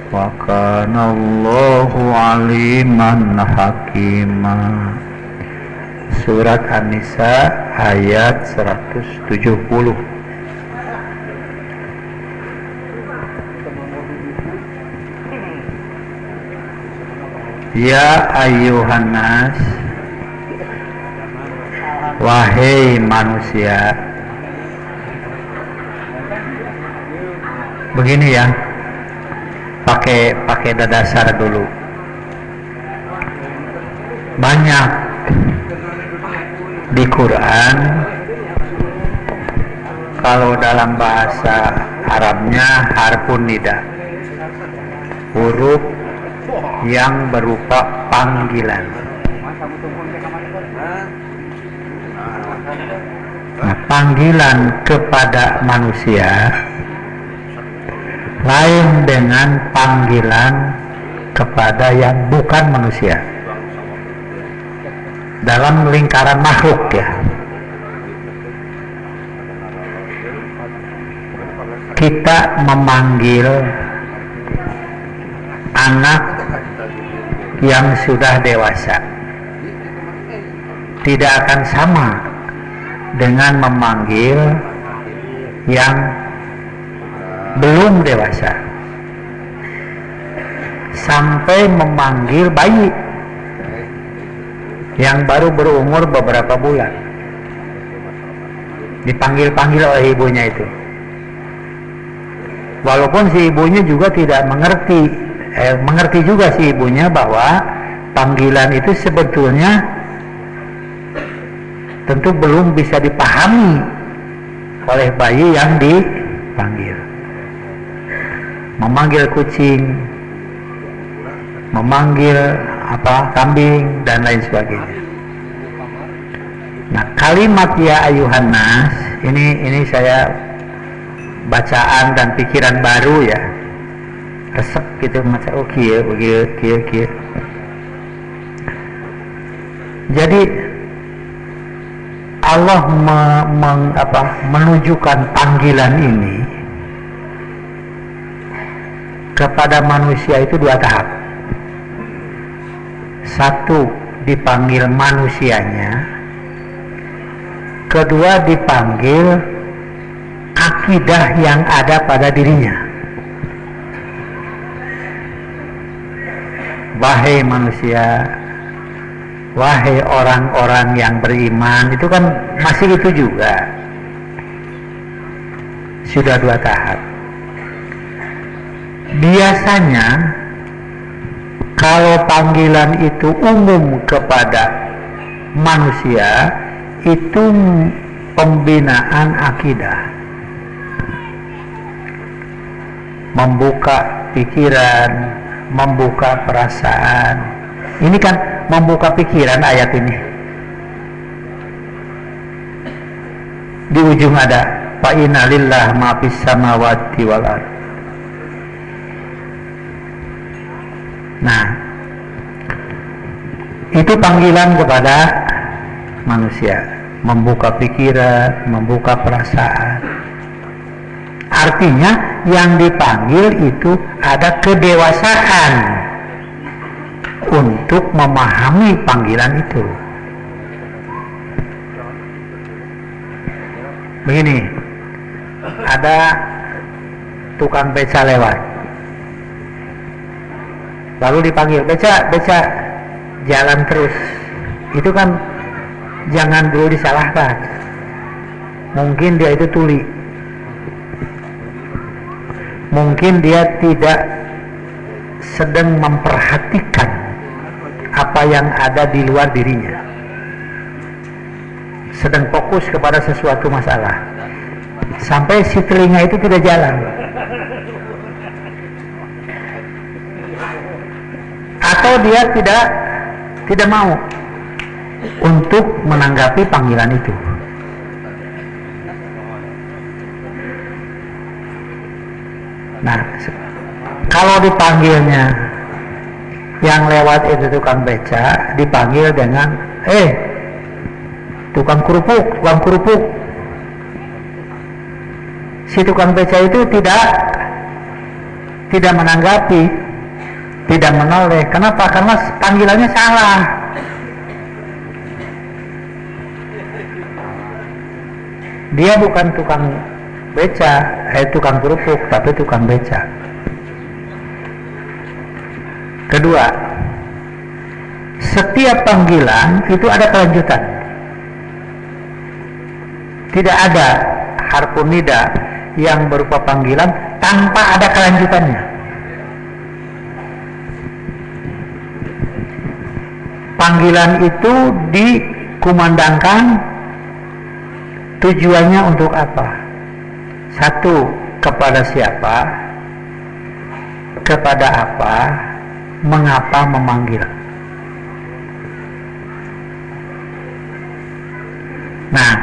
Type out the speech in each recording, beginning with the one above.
wa kana Allahu aliman hakima. Surat An-Nisa ayat 170. Ya ayyuhan nas, wahai manusia. Begini ya, pakai dasar dulu. Banyak di Quran, kalau dalam bahasa Arabnya harfun nida, huruf yang berupa panggilan. Nah, panggilan kepada manusia lain dengan panggilan kepada yang bukan manusia dalam lingkaran makhluk ya. Kita memanggil anak yang sudah dewasa tidak akan sama dengan memanggil yang belum dewasa, sampai memanggil bayi yang baru berumur beberapa bulan, dipanggil-panggil oleh ibunya itu, walaupun si ibunya juga tidak mengerti juga si ibunya bahwa panggilan itu sebetulnya tentu belum bisa dipahami oleh bayi yang dipanggil. Memanggil kucing, memanggil kambing dan lain sebagainya. Nah, kalimat ya ayuhan nas ini saya bacaan dan pikiran baru ya, resep gitu macam kia. Jadi Allah menunjukkan panggilan ini kepada manusia itu dua tahap. Satu, dipanggil manusianya. Kedua, dipanggil akidah yang ada pada dirinya. Wahai manusia, wahai orang-orang yang beriman, itu kan masih itu juga. Sudah dua tahap. Biasanya kalau panggilan itu umum kepada manusia, itu pembinaan akidah, membuka pikiran, membuka perasaan. Ini kan membuka pikiran ayat ini. Di ujung ada fa inna lillahi ma fis samawati wal ardh. Nah, itu panggilan kepada manusia, membuka pikiran, membuka perasaan. Artinya yang dipanggil itu ada kedewasaan untuk memahami panggilan itu. Begini, ada tukang beca lewat, lalu dipanggil, beca, jalan terus. Itu kan jangan dulu disalahkan. Mungkin dia itu tuli, mungkin dia tidak sedang memperhatikan apa yang ada di luar dirinya, sedang fokus kepada sesuatu masalah, sampai si telinga itu tidak jalan. Atau dia tidak mau untuk menanggapi panggilan itu. Nah, kalau dipanggilnya yang lewat itu tukang beca, dipanggil dengan tukang kerupuk. Si tukang beca itu tidak tidak menanggapi, tidak menoleh. Kenapa? Karena panggilannya salah. Dia bukan tukang beca, tukang kerupuk, tapi tukang beca. Kedua, setiap panggilan itu ada kelanjutan. Tidak ada harfun nida yang berupa panggilan tanpa ada kelanjutannya. Panggilan itu dikumandangkan tujuannya untuk apa? Satu, kepada siapa? Kepada apa? Mengapa memanggil? Nah,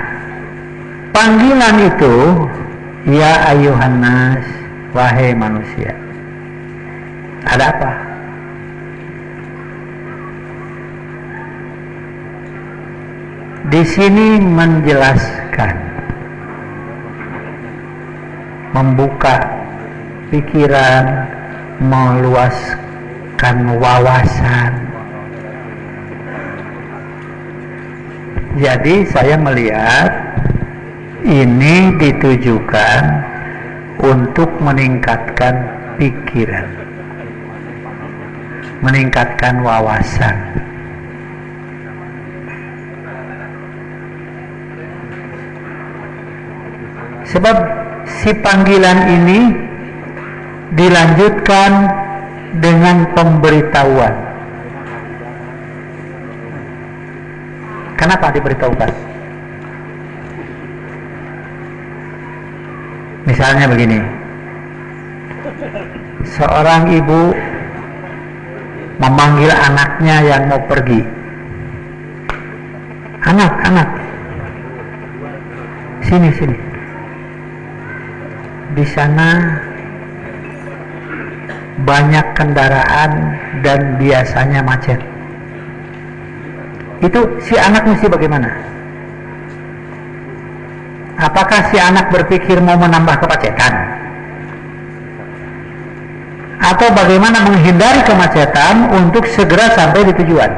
panggilan itu, ya ayuhan nas, wahai manusia. Ada apa? Di sini menjelaskan, membuka pikiran, meluaskan wawasan. Jadi saya melihat ini ditujukan untuk meningkatkan pikiran, meningkatkan wawasan. Sebab si panggilan ini dilanjutkan dengan pemberitahuan. Kenapa diberitahukan? Misalnya begini, seorang ibu memanggil anaknya yang mau pergi. Anak, sini. Di sana banyak kendaraan dan biasanya macet. Itu si anak mesti bagaimana? Apakah si anak berpikir mau menambah kemacetan? Atau bagaimana menghindari kemacetan untuk segera sampai di tujuan?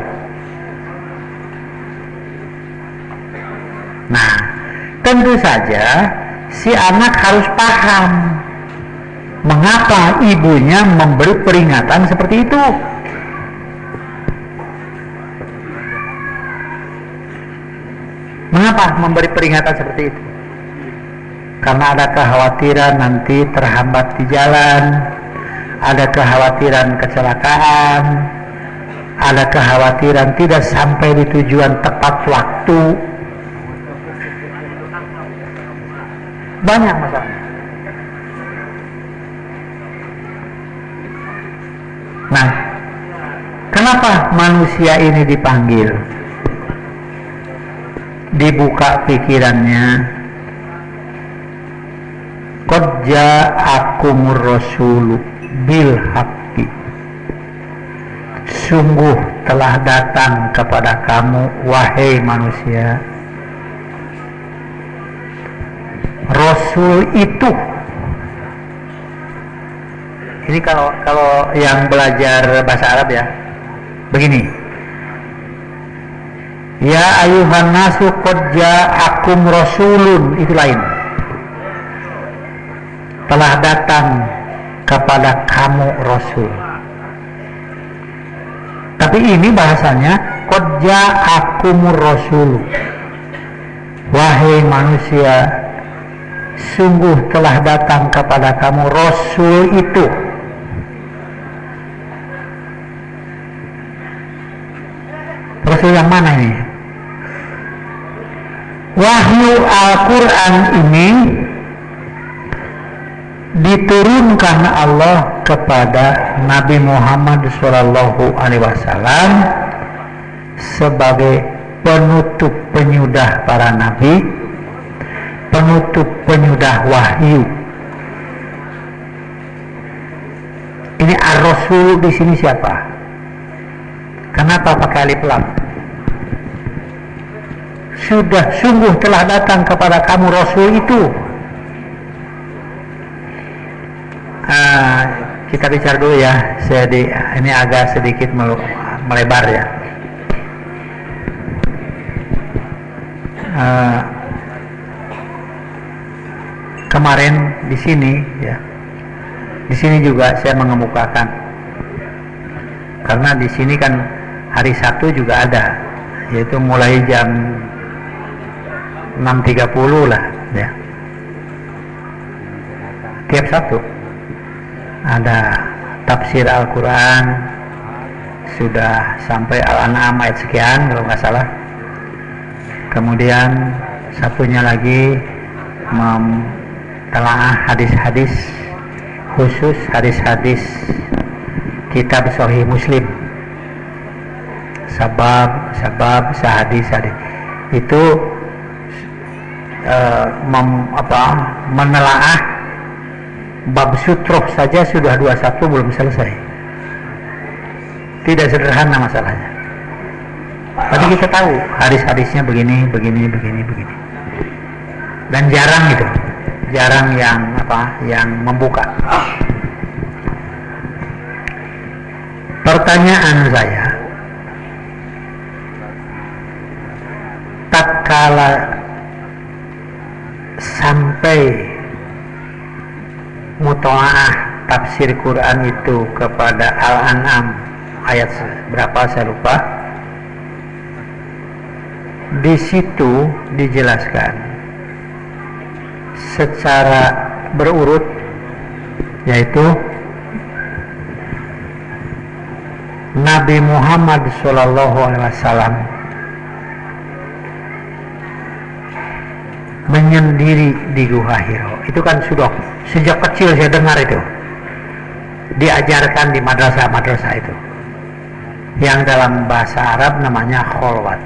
Nah, tentu saja si anak harus paham mengapa ibunya memberi peringatan seperti itu. Mengapa memberi peringatan seperti itu? Karena ada kekhawatiran nanti terhambat di jalan, ada kekhawatiran kecelakaan, ada kekhawatiran tidak sampai di tujuan tepat waktu. Banyak masalah. Nah, kenapa manusia ini dipanggil? Dibuka pikirannya. Qad ja'akumur rasulu bil haqqi. Sungguh telah datang kepada kamu, wahai manusia, Rasul itu. Ini kalau yang belajar bahasa Arab ya, begini. Ya ayuhan nasu qad ja'akum rasulun, itu lain. Telah datang kepada kamu Rasul. Tapi ini bahasanya qad ja'akumur rasul. Wahai manusia, sungguh telah datang kepada kamu Rasul itu. Rasul yang mana ini? Wahyu Al-Quran ini diturunkan Allah kepada Nabi Muhammad SAW sebagai penutup penyudah para nabi, penutup penyudah wahyu. Ini ar-rasul di sini siapa? Kenapa pakai alif lam? Sudah sungguh telah datang kepada kamu Rasul itu. kita bicara dulu ya. Ini agak sedikit melebar ya. Kemarin di sini ya, di sini juga saya mengemukakan, karena di sini kan hari Sabtu juga ada, yaitu mulai jam 6.30 lah ya. Tiap Sabtu ada tafsir Al-Quran, sudah sampai Al-An'am ayat sekian kalau nggak salah. Kemudian satunya lagi mentelaah hadis-hadis khusus, hadis-hadis kitab Sahih Muslim, sabab sahadis itu menelaah bab sutroh saja sudah 21 belum selesai. Tidak sederhana masalahnya. Tapi kita tahu hadis-hadisnya begini. Dan jarang itu, jarang yang membuka. Pertanyaan saya, tatkala sampai mutolaah tafsir Quran itu kepada Al-An'am ayat berapa saya lupa, di situ dijelaskan secara berurut, yaitu Nabi Muhammad SAW menyendiri di Gua Hiro. Itu kan sudah sejak kecil saya dengar itu, diajarkan di madrasah itu, yang dalam bahasa Arab namanya kholwat,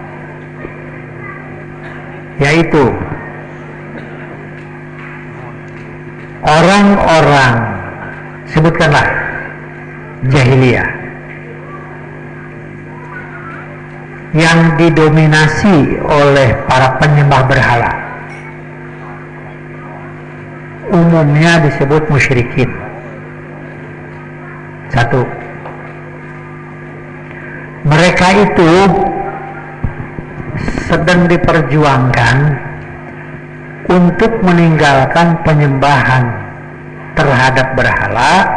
yaitu orang-orang, sebutkanlah jahiliyah, yang didominasi oleh para penyembah berhala, umumnya disebut musyrikin. Satu, mereka itu sedang diperjuangkan untuk meninggalkan penyembahan terhadap berhala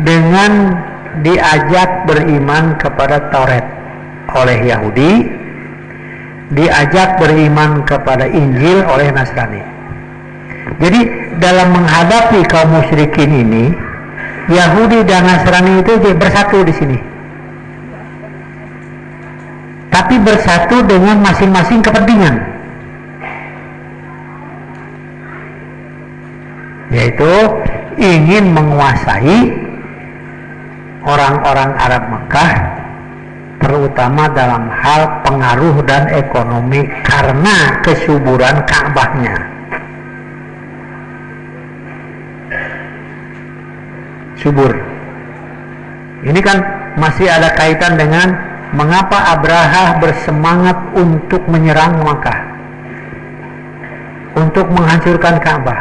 dengan diajak beriman kepada Taurat oleh Yahudi, diajak beriman kepada Injil oleh Nasrani. Jadi dalam menghadapi kaum musyrikin ini, Yahudi dan Nasrani itu bersatu di sini. Tapi bersatu dengan masing-masing kepentingan, yaitu ingin menguasai orang-orang Arab Mekah, terutama dalam hal pengaruh dan ekonomi karena kesuburan Ka'bahnya. Subur. Ini kan masih ada kaitan dengan mengapa Abraha bersemangat untuk menyerang Makkah, untuk menghancurkan Ka'bah.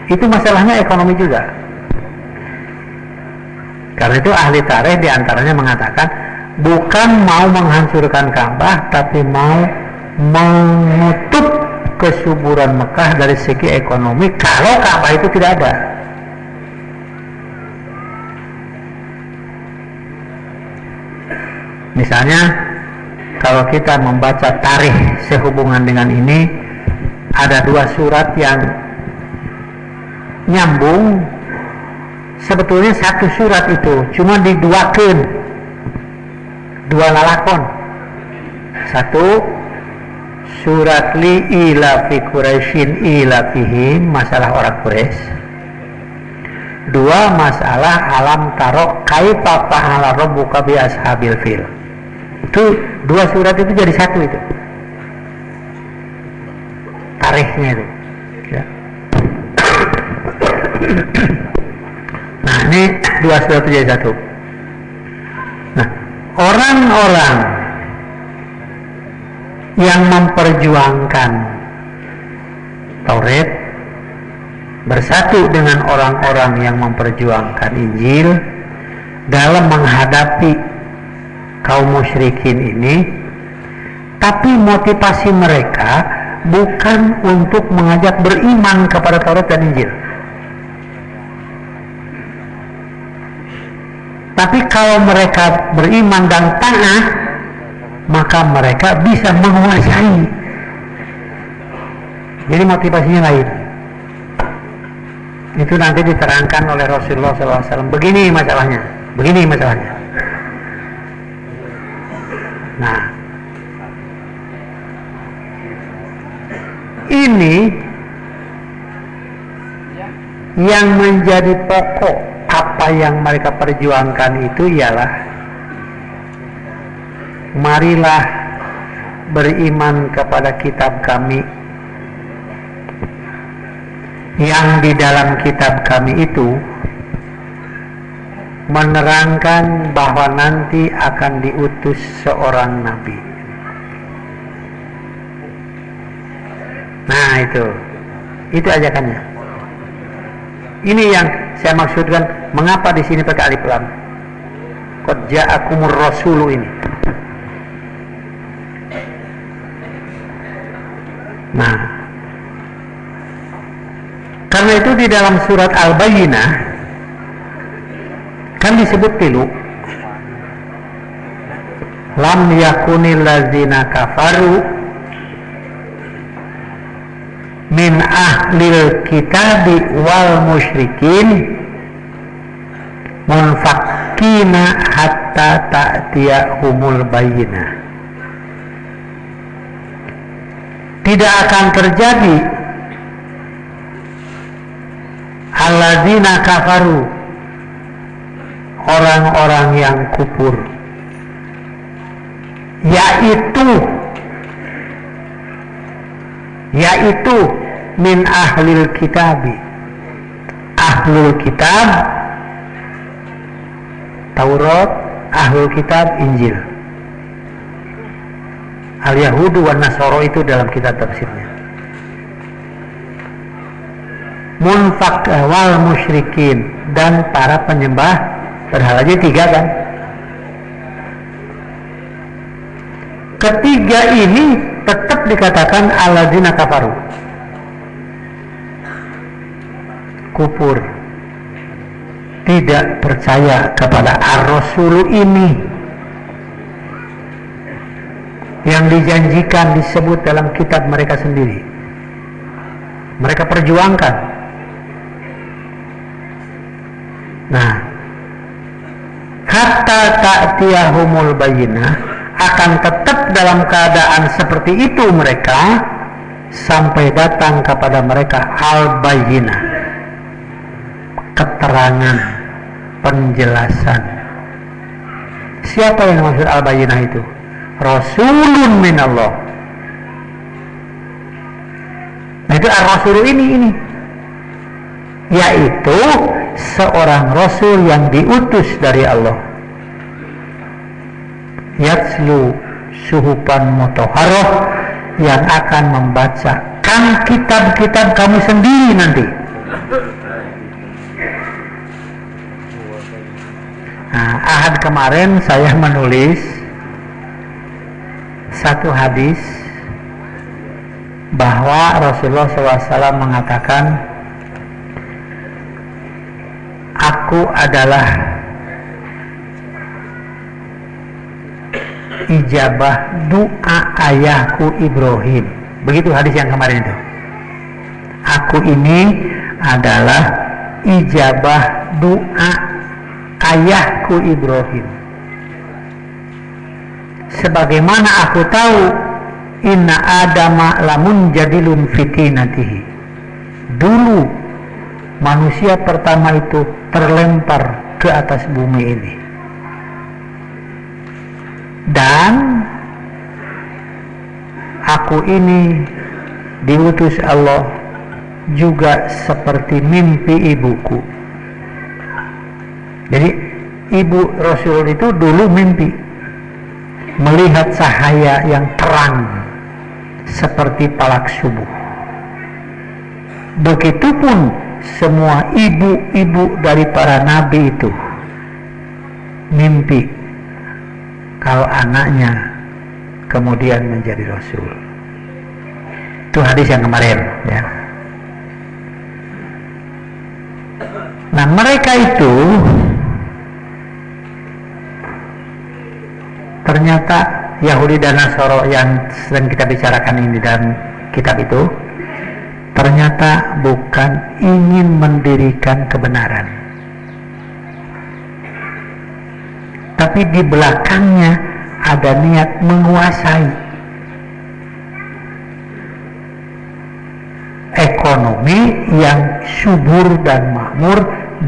Itu masalahnya ekonomi juga. Karena itu ahli tarikh diantaranya mengatakan bukan mau menghancurkan Ka'bah, tapi mau menutup kesuburan Mekah dari segi ekonomi kalau Ka'bah itu tidak ada. Misalnya kalau kita membaca tarikh sehubungan dengan ini, ada dua surat yang nyambung. Sebetulnya satu surat itu cuma diduakeun, dua lalakon. Satu surat li ilafi Quraisyin ilafihim, masalah orang Quraisy. Dua, masalah alam taro kaifa fa'ala rabbuka bi ashabil fil. Itu dua surat itu jadi satu itu. Tarikhnya itu. Ya. Nah, ini dua surat itu jadi satu. Nah, orang-orang yang memperjuangkan Taurat bersatu dengan orang-orang yang memperjuangkan Injil dalam menghadapi kaum musyrikin ini, tapi motivasi mereka bukan untuk mengajak beriman kepada Taurat dan Injil. Tapi kalau mereka beriman dan taat, maka mereka bisa menguasai. Jadi motivasinya lain. Itu nanti diterangkan oleh Rasulullah SAW. Begini masalahnya. Nah, ini yang menjadi pokok apa yang mereka perjuangkan itu ialah marilah beriman kepada kitab kami yang di dalam kitab kami itu menerangkan bahwa nanti akan diutus seorang nabi. Nah, itu ajakannya. Ini yang saya maksudkan, mengapa di sini pakai alif lam? Qad ja'akumur rasulu ini. Nah, karena itu di dalam surat Al-Bayyinah kan disebut tilu, lam yakunil ladzina kafaru min ahlil kitabi wal musyrikin munfakkina hatta ta'tiyahumul bayyinah. Tidak akan terjadi alladzina kafaru, orang-orang yang kufur, yaitu min ahlil kitabi, ahlul kitab Taurat, ahlul kitab Injil. Al-Yahudu wan Nasara itu dalam kitab tafsirnya. Munfak wal musyrikin, dan para penyembah berhala. Jadi tiga kan. Ketiga ini tetap dikatakan alladzina kafaru, kufur, tidak percaya kepada ar-rasul ini yang dijanjikan disebut dalam kitab mereka sendiri. Mereka perjuangkan. Nah, hatta ta'tiyahumul bayyinah, akan tetap dalam keadaan seperti itu mereka sampai datang kepada mereka al-bayyinah, keterangan, penjelasan. Siapa yang maksud al-bayyinah itu? Rasulun minallah. Nah, itu ar-rasul ini yaitu seorang rasul yang diutus dari Allah, yatslu suhupan mutahharah, yang akan membacakan kitab-kitab kamu sendiri nanti. Nah, Ahad kemarin saya menulis satu hadis bahwa Rasulullah SAW mengatakan, aku adalah ijabah doa ayahku Ibrahim. Begitu hadis yang kemarin itu. Aku ini adalah ijabah doa ayahku Ibrahim. Sebagaimana aku tahu inna adama lamun jadilun fitinatihi, dulu manusia pertama itu terlempar ke atas bumi ini, dan aku ini diutus Allah juga seperti mimpi ibuku. Jadi ibu Rasul itu dulu mimpi melihat cahaya yang terang seperti palak subuh. Begitupun semua ibu-ibu dari para nabi itu mimpi kalau anaknya kemudian menjadi rasul. Itu hadis yang kemarin ya. Nah, mereka itu ternyata Yahudi dan Nasoro yang sedang kita bicarakan ini dalam kitab itu ternyata bukan ingin mendirikan kebenaran, tapi di belakangnya ada niat menguasai ekonomi yang subur dan makmur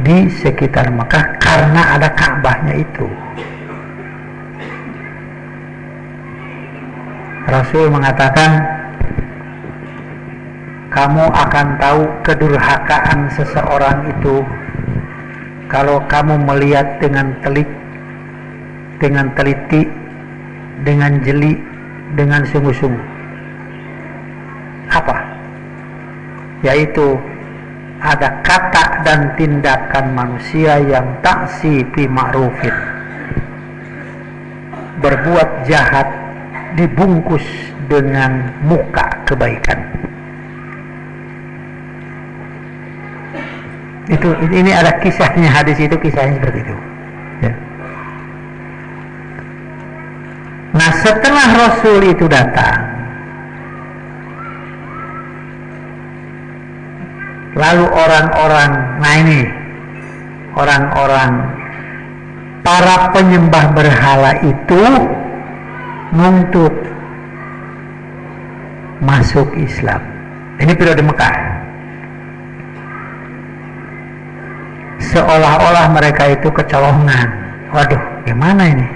di sekitar Mekah karena ada Ka'bahnya itu. Rasul mengatakan, kamu akan tahu kedurhakaan seseorang itu kalau kamu melihat dengan teliti, dengan jeli, dengan sungguh-sungguh. Apa? Yaitu ada kata dan tindakan manusia yang taksi bi ma'rufin, berbuat jahat dibungkus dengan muka kebaikan. Ini ada kisahnya, hadis itu kisahnya seperti itu ya. Nah, setelah Rasul itu datang, lalu orang-orang para penyembah berhala itu nuntut masuk Islam. Ini periode Mekah. Seolah-olah mereka itu kecolongan. Waduh, gimana ini?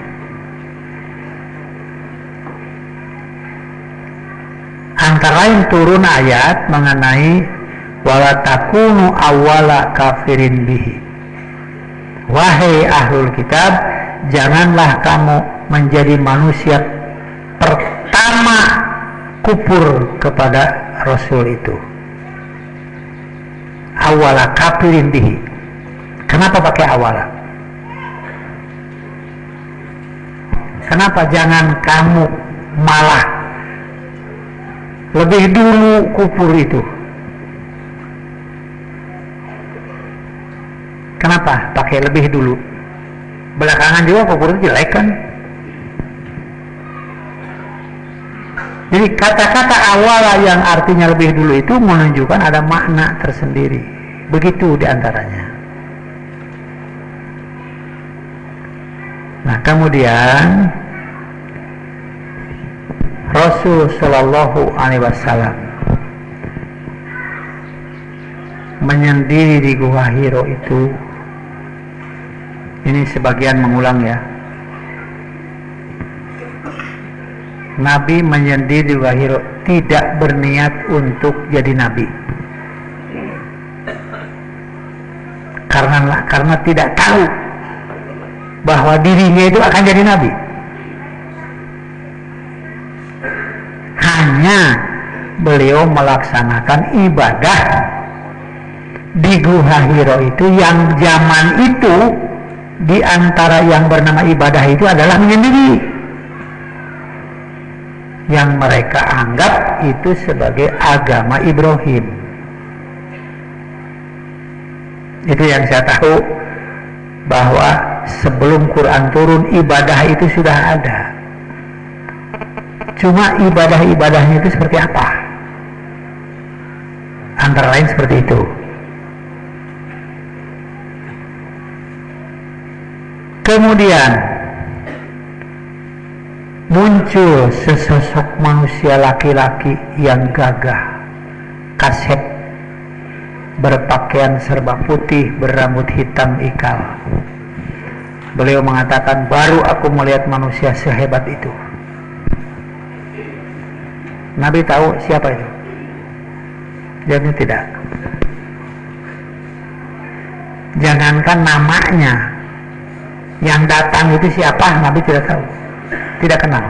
Antara lain turun ayat mengenai wala takunu awwala kafirin bihi. Wahai ahlul kitab, janganlah kamu menjadi manusia pertama kufur kepada Rasul itu. Awwala kafirin bihi. Kenapa pakai awala? Kenapa jangan kamu malah lebih dulu kufur itu? Kenapa pakai lebih dulu? Belakangan juga kufur itu jelek kan? Jadi kata-kata awala yang artinya lebih dulu itu menunjukkan ada makna tersendiri. Begitu diantaranya. Nah, kemudian Rasul Shallallahu Alaihi Wasallam menyendiri di Gua Hiro itu. Ini sebagian mengulang ya. Nabi menyendiri di Gua Hiro tidak berniat untuk jadi nabi, karena tidak tahu bahwa dirinya itu akan jadi nabi. Hanya beliau melaksanakan ibadah di Gua Hiro itu, yang zaman itu di antara yang bernama ibadah itu adalah menyendiri, yang mereka anggap itu sebagai agama Ibrahim. Itu yang saya tahu, bahwa sebelum Quran turun ibadah itu sudah ada. Cuma ibadah-ibadahnya itu seperti apa? Antara lain seperti itu. Kemudian muncul sesosok manusia laki-laki yang gagah, kasep, berpakaian serba putih, berambut hitam ikal. Beliau mengatakan, baru aku melihat manusia sehebat itu. Nabi tahu siapa itu? Jawabnya tidak. Jangankan namanya, yang datang itu siapa, Nabi tidak tahu, tidak kenal.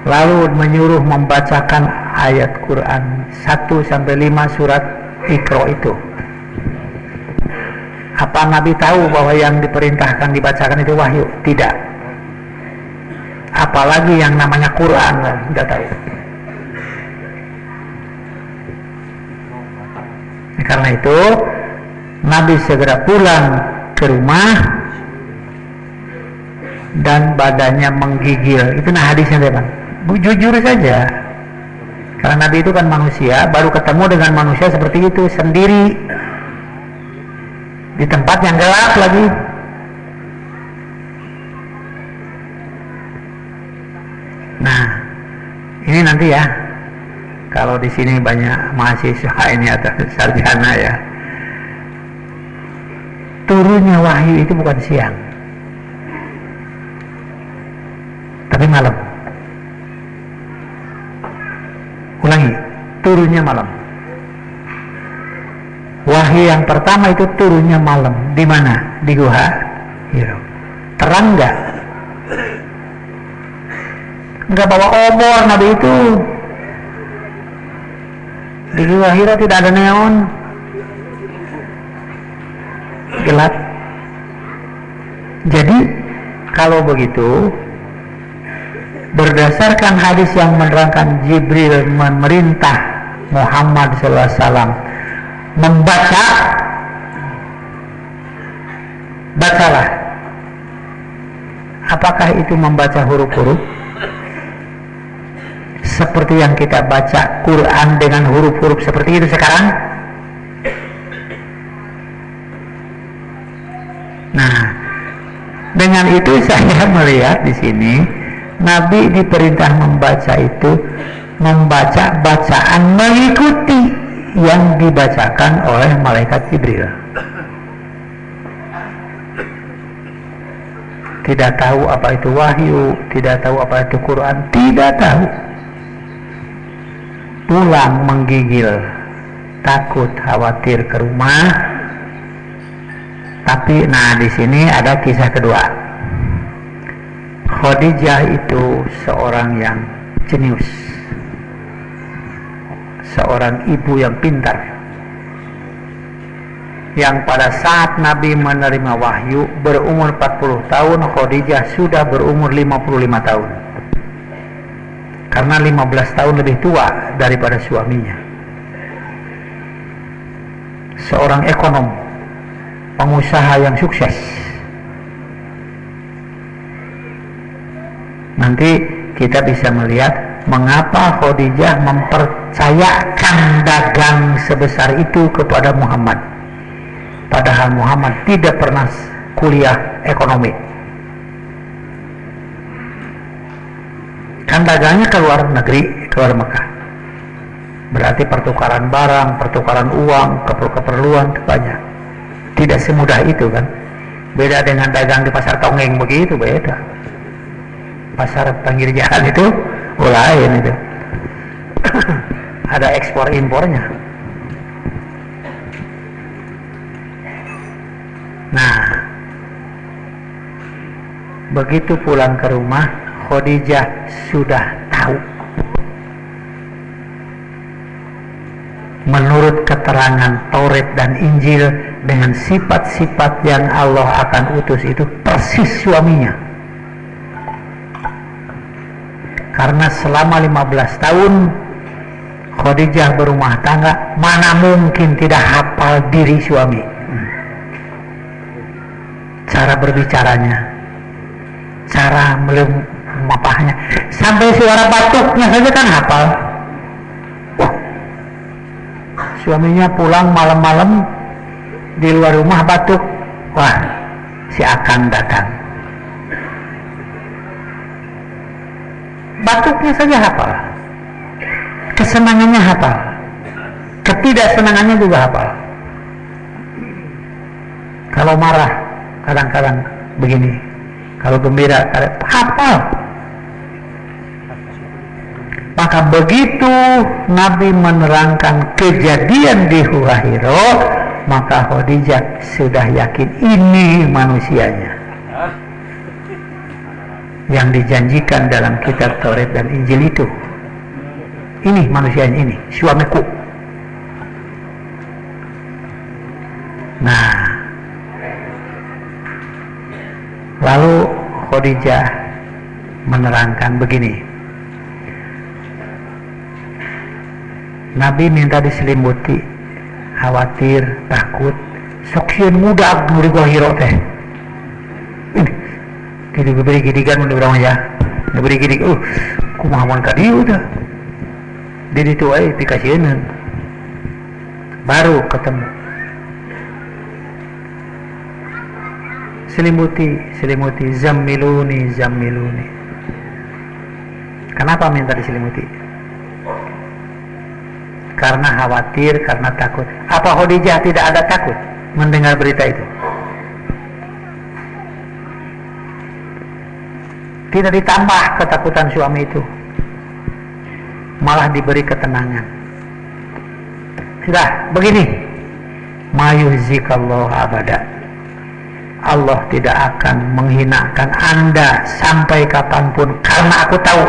Lalu menyuruh membacakan ayat Quran 1-5 surat Iqra itu. Apa Nabi tahu bahwa yang diperintahkan dibacakan itu wahyu? Tidak. Apalagi yang namanya Quran, tidak tahu. Karena itu Nabi segera pulang ke rumah dan badannya menggigil. Itu nah hadisnya teman. Jujur saja. Karena Nabi itu kan manusia, baru ketemu dengan manusia seperti itu sendiri di tempat yang gelap lagi. Nah, ini nanti ya. Kalau di sini banyak mahasiswa ini atau sarjana ya. Turunnya wahyu itu bukan siang, tapi malam. Ulangi, turunnya malam. Wahyu yang pertama itu turunnya malam. Di mana? Di Gua Hira. Terang nggak? Nggak bawa obor Nabi itu. Di Gua Hira tidak ada neon. Gelap. Jadi kalau begitu, berdasarkan hadis yang menerangkan Jibril memerintah Muhammad SAW membaca, bacalah. Apakah itu membaca huruf-huruf seperti yang kita baca Quran dengan huruf-huruf seperti itu sekarang? Nah, dengan itu saya melihat di sini Nabi diperintah membaca itu membaca bacaan mengikuti yang dibacakan oleh malaikat Jibril. Tidak tahu apa itu wahyu, tidak tahu apa itu Quran, tidak tahu. Pulang menggigil, takut, khawatir ke rumah. Tapi nah di sini ada kisah kedua. Khadijah itu seorang yang jenius, seorang ibu yang pintar, yang pada saat Nabi menerima wahyu berumur 40 tahun, Khadijah sudah berumur 55 tahun. Karena 15 tahun lebih tua daripada suaminya. Seorang ekonom, pengusaha yang sukses. Nanti kita bisa melihat mengapa Khadijah mempercayakan dagang sebesar itu kepada Muhammad. Padahal Muhammad tidak pernah kuliah ekonomi. Kan dagangnya ke luar negeri, keluar Mekah. Berarti pertukaran barang, pertukaran uang, keperluan itu banyak. Tidak semudah itu kan. Beda dengan dagang di pasar Tonggeng begitu, beda. Pasar pinggir jalan itu lain itu. Ada ekspor impornya. Nah, begitu pulang ke rumah, Khadijah sudah tahu. Menurut keterangan Taurat dan Injil, dengan sifat-sifat yang Allah akan utus itu persis suaminya. Karena selama 15 tahun Khadijah berumah tangga, mana mungkin tidak hafal diri suami. Cara berbicaranya, cara melepahnya, sampai suara batuknya saja kan hafal. Wah, suaminya pulang malam-malam di luar rumah batuk, wah si Akang datang. Batuknya saja hafal, kesenangannya hafal, ketidaksenangannya juga hafal. Kalau marah kadang-kadang begini, kalau gembira hafal. Maka begitu Nabi menerangkan kejadian di Gua Hira, maka Khadijah sudah yakin ini manusianya yang dijanjikan dalam kitab Taurat dan Injil itu. Ini manusia ini, suamiku. Nah, lalu Khadijah menerangkan begini. Nabi minta diselimuti, khawatir, takut. Soksian muda muri gua hiro teh. Ini, tidak diberi gidikan mun urang ya. Diberi gidik, kumaha mun ka dieu teh. Di ditu aya dikasieun. Baru ketemu. Selimuti, zammiluni. Kenapa minta diselimuti? Karena khawatir, karena takut. Apa Khadijah tidak ada takut mendengar berita itu? Tidak ditambah ketakutan suami itu, malah diberi ketenangan. Sudah begini, mayuzikallahu abada. Allah tidak akan menghinakan Anda sampai kapanpun, karena aku tahu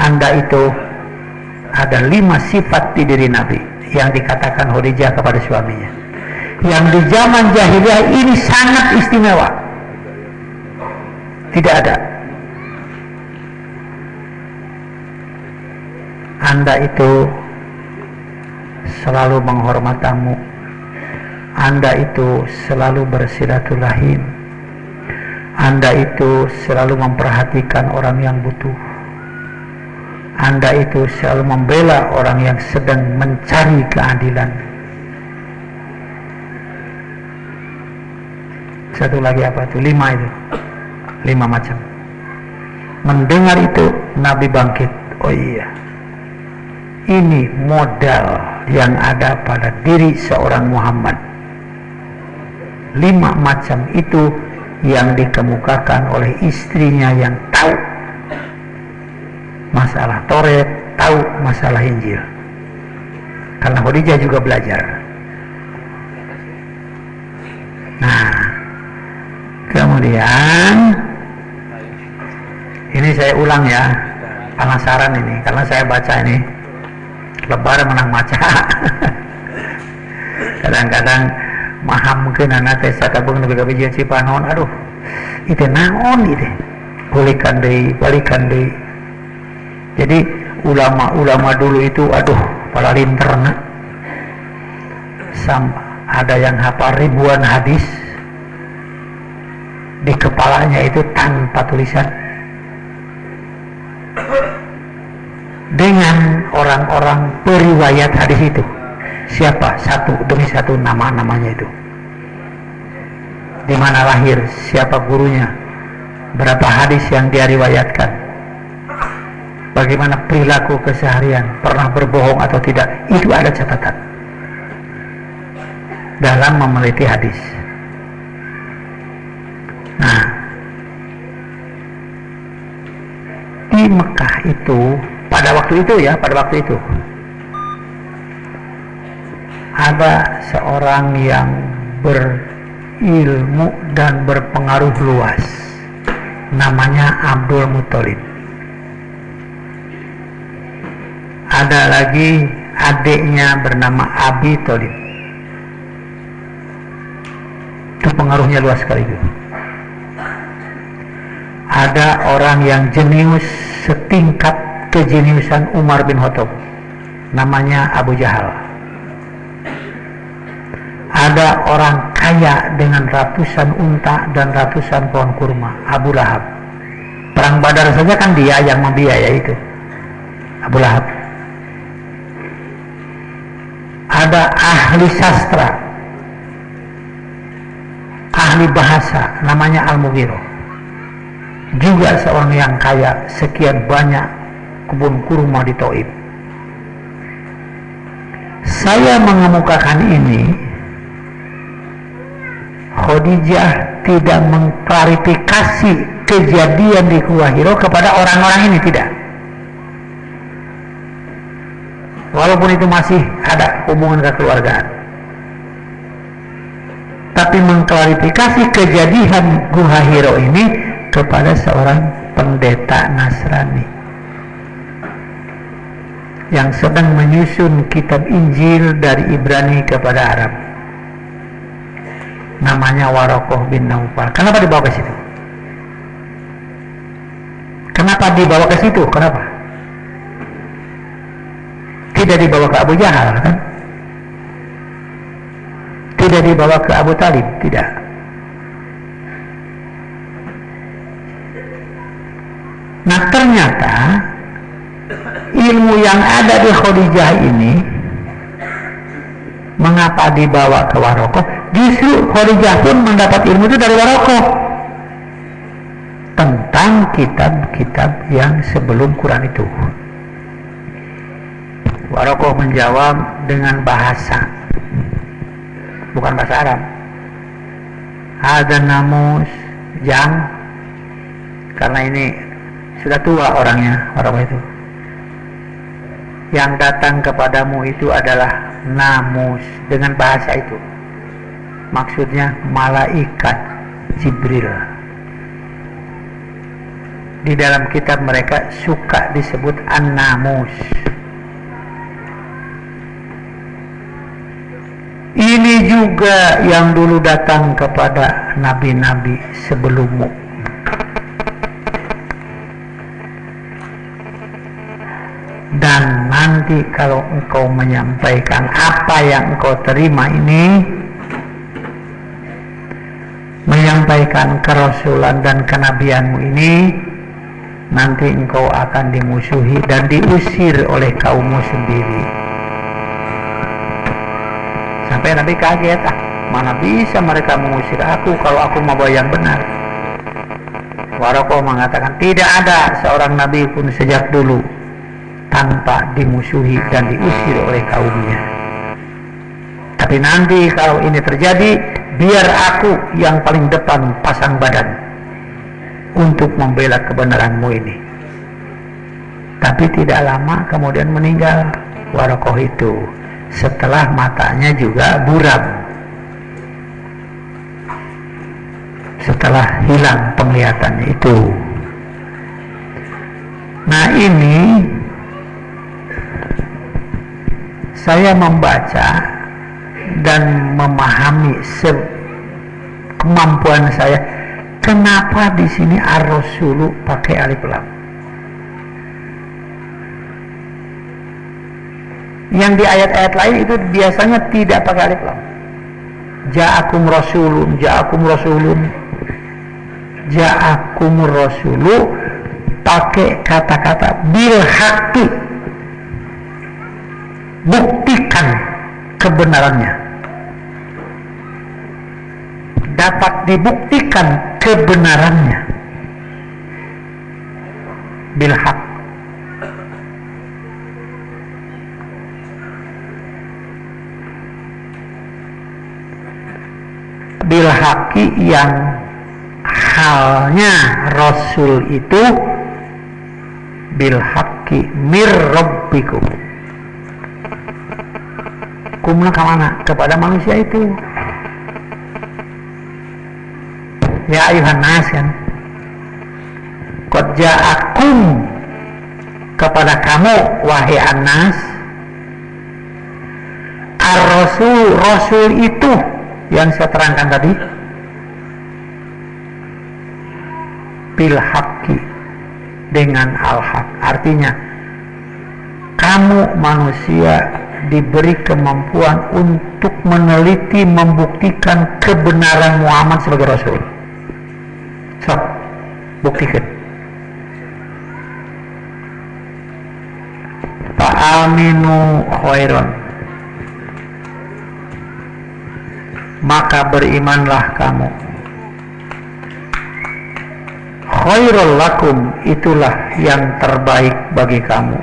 Anda itu ada 5 sifat di diri Nabi yang dikatakan Khadijah kepada suaminya, yang di zaman jahiliyah ini sangat istimewa. Tidak ada. Anda itu selalu menghormat tamu, Anda itu selalu bersilaturahim, Anda itu selalu memperhatikan orang yang butuh, Anda itu selalu membela orang yang sedang mencari keadilan. Satu lagi apa itu? 5 itu. 5 macam. Mendengar itu Nabi bangkit. Oh iya, ini modal yang ada pada diri seorang Muhammad. 5 macam itu yang dikemukakan oleh istrinya yang tahu masalah Taurat, tahu masalah Injil. Karena Khadijah juga belajar. Nah, kemudian ini saya ulang ya, penasaran ini, karena saya baca ini lebar menang maca. Kadang-kadang maham mungkin anak teh satabung nepi ka bijian si panon, aduh itu naon itu, balikan deui. Jadi ulama-ulama dulu itu aduh pala linterna. Ada yang hafal ribuan hadis di kepalanya itu tanpa tulisan. Dengan orang-orang periwayat hadis itu, siapa satu demi satu namanya itu, di mana lahir, siapa gurunya, berapa hadis yang dia riwayatkan, bagaimana perilaku keseharian, pernah berbohong atau tidak, itu ada catatan dalam meneliti hadis. Nah, di Mekah itu pada waktu itu ada seorang yang berilmu dan berpengaruh luas, namanya Abdul Muthalib. Ada lagi adiknya bernama Abi Thalib. Itu pengaruhnya luas sekali itu. Ada orang yang jenius setingkat kejeniusan Umar bin Khattab, namanya Abu Jahal. Ada orang kaya dengan ratusan unta dan ratusan pohon kurma, Abu Lahab. Perang Badar saja kan dia yang membiayai itu, Abu Lahab. Ada ahli sastra, ahli bahasa, namanya Al-Mughirah, juga seorang yang kaya, sekian banyak kebun kurma di Taif. Saya mengemukakan ini, Khadijah tidak mengklarifikasi kejadian di Gua Hiro kepada orang-orang ini, tidak. Walaupun itu masih ada hubungan kekeluargaan, tapi mengklarifikasi kejadian Gua Hiro ini kepada seorang pendeta Nasrani. yang sedang menyusun kitab Injil dari Ibrani kepada Arab. Namanya Warokoh bin Naufal. Kenapa dibawa ke situ? Kenapa dibawa ke situ? Kenapa? Tidak dibawa ke Abu Jahal, kan? Tidak dibawa ke Abu Talib, tidak. Nah, ternyata ilmu yang ada di Khadijah ini, mengapa dibawa ke Warokoh? Justru Khadijah pun mendapat ilmu itu dari Warokoh tentang kitab-kitab yang sebelum Quran itu. Warokoh menjawab dengan bahasa, bukan bahasa Arab. Ada namus jang, karena ini sudah tua orangnya, orang itu. Yang datang kepadamu itu adalah namus, dengan bahasa itu. Maksudnya malaikat Jibril. Di dalam kitab mereka suka disebut an-namus. Ini juga yang dulu datang kepada nabi-nabi sebelummu. Dan nanti kalau engkau menyampaikan apa yang engkau terima ini, menyampaikan kerasulan dan kenabianmu ini, nanti engkau akan dimusuhi dan diusir oleh kaummu sendiri. Sampai Nabi kaget, mana bisa mereka mengusir aku kalau aku membawa yang benar. Warokoh mengatakan, tidak ada seorang nabi pun sejak dulu tanpa dimusuhi dan diusir oleh kaumnya. Tapi nanti kalau ini terjadi, biar aku yang paling depan pasang badan untuk membela kebenaranmu ini. Tapi tidak lama kemudian meninggal Warokoh itu, setelah matanya juga buram, setelah hilang penglihatannya itu. Nah, ini saya membaca dan memahami kemampuan saya, kenapa di sini ar-rasulu pakai alif lam. Yang di ayat-ayat lain itu biasanya tidak pakai alif lam. Ja'akum rasulun, ja'akum rasulun, ja'akum rasulu pakai kata-kata bil haqqi, buktikan kebenarannya, dapat dibuktikan kebenarannya bil haq. Bil haqi, yang halnya Rasul itu bil haqqi mir rabbikum. Kumna kemana? Kepada manusia itu. Ya ayuhan nas, kan? Qad ja'akum, kepada kamu wahai annas, ar-rasul, rasul itu yang saya terangkan tadi, bil haqqi, dengan al-haq. Artinya kamu manusia diberi kemampuan untuk meneliti, membuktikan kebenaran Muhammad sebagai Rasul. So, buktikan. Fa'aminu khairan, maka berimanlah kamu. Khairul lakum, itulah yang terbaik bagi kamu.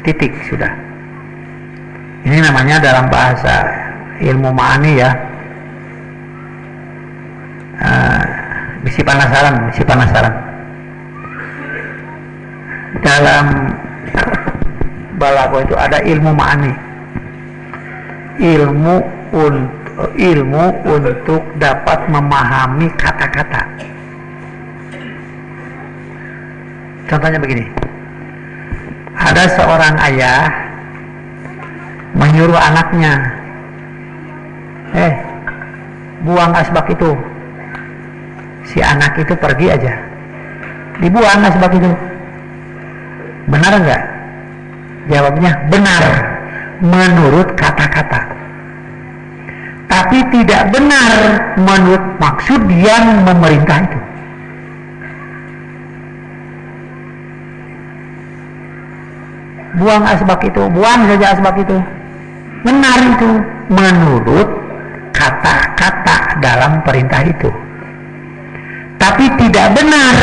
Titik, sudah. Ini namanya dalam bahasa ilmu ma'ani ya, misi penasaran. Dalam balaghah itu ada ilmu ma'ani, ilmu untuk dapat memahami kata-kata. Contohnya begini, Ada seorang ayah menyuruh anaknya, buang asbak itu. Si anak itu pergi aja, dibuang asbak itu. Benar enggak? Jawabnya benar, menurut kata-kata. Tapi tidak benar menurut maksud yang memerintah itu. Buang asbak itu, buang saja asbak itu. Benar itu menurut kata-kata dalam perintah itu. Tapi tidak benar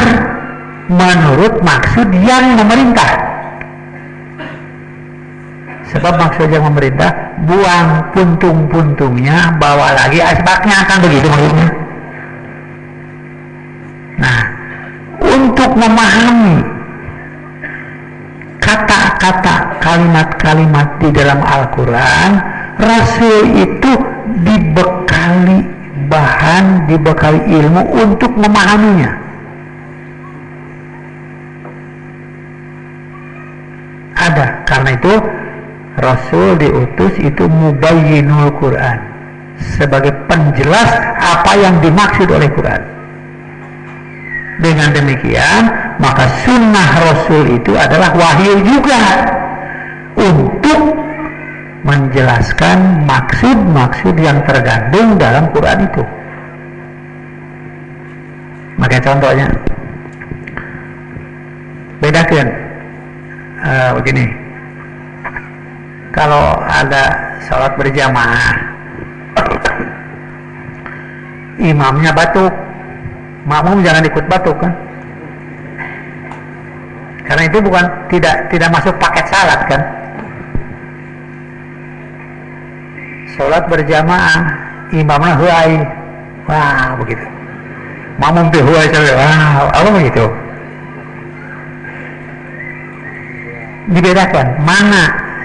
menurut maksud yang memerintah. Sebab maksud yang memerintah, buang puntung-puntungnya, bawa lagi asbaknya, kan begitu maksudnya. Nah, untuk memahami kata-kata, kalimat-kalimat di dalam Al-Quran, Rasul itu dibekali bahan, dibekali ilmu untuk memahaminya. Ada, karena itu Rasul diutus itu mubayyinul Quran, sebagai penjelas apa yang dimaksud oleh Quran. Dengan demikian, maka sunnah Rasul itu adalah wahyu juga untuk menjelaskan maksud-maksud yang tergandung dalam Quran itu. Maka contohnya, bedakan begini. Kalau ada sholat berjamaah, imamnya batuk, makmum jangan ikut batuk kan? Karena itu bukan tidak masuk paket salat kan? Sholat berjamaah, imamnya huai, wah begitu. Makmum tuh huai sampai, wah apa begitu? Dibedakan mana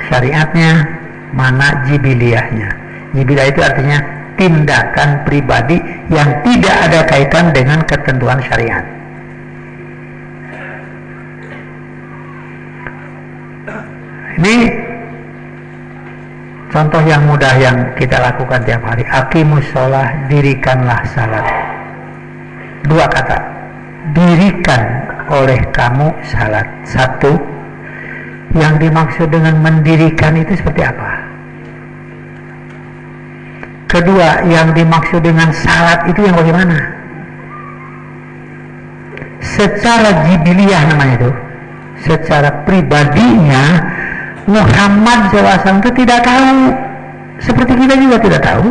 syariatnya, mana jibiliyahnya. Jibiliyah itu artinya tindakan pribadi yang tidak ada kaitan dengan ketentuan syariat. Ini contoh yang mudah yang kita lakukan tiap hari. Aqimus sholah, dirikanlah salat. Dua kata, dirikan oleh kamu salat. Satu, yang dimaksud dengan mendirikan itu seperti apa? Kedua, yang dimaksud dengan salat itu yang bagaimana? Secara jibiliyah namanya itu, secara pribadinya Muhammad SAW itu tidak tahu, seperti kita juga tidak tahu.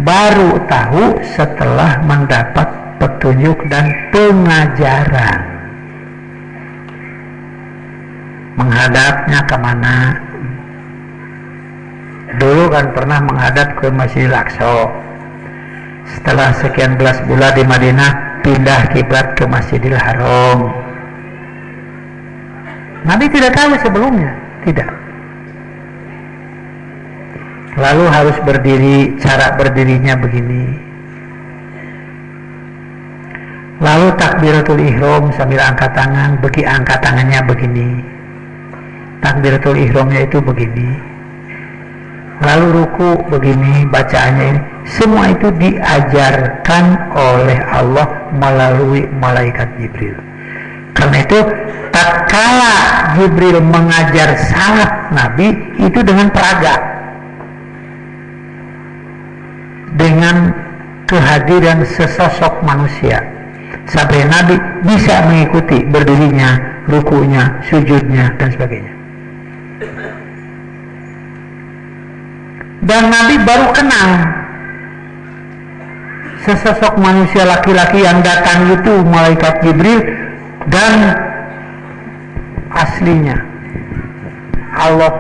Baru tahu setelah mendapat petunjuk dan pengajaran. Menghadapnya kemana? Dulu kan pernah menghadap ke Masjidil Aqsa. Setelah sekian belas bulan di Madinah, pindah kiblat ke Masjidil Haram. Nabi tidak tahu sebelumnya, tidak. Lalu harus berdiri, cara berdirinya begini. Lalu takbiratul ihram sambil angkat tangan, angkat tangannya begini. Takbiratul ihramnya itu begini. Lalu ruku begini, bacaannya ini. Semua itu diajarkan oleh Allah melalui malaikat Jibril. Karena itu tatkala Jibril mengajar salat Nabi itu dengan peraga, dengan kehadiran sesosok manusia, sampai Nabi bisa mengikuti berdirinya, rukunya, sujudnya dan sebagainya. Dan Nabi baru kenal sesosok manusia laki-laki yang datang itu malaikat Jibril, dan aslinya Allah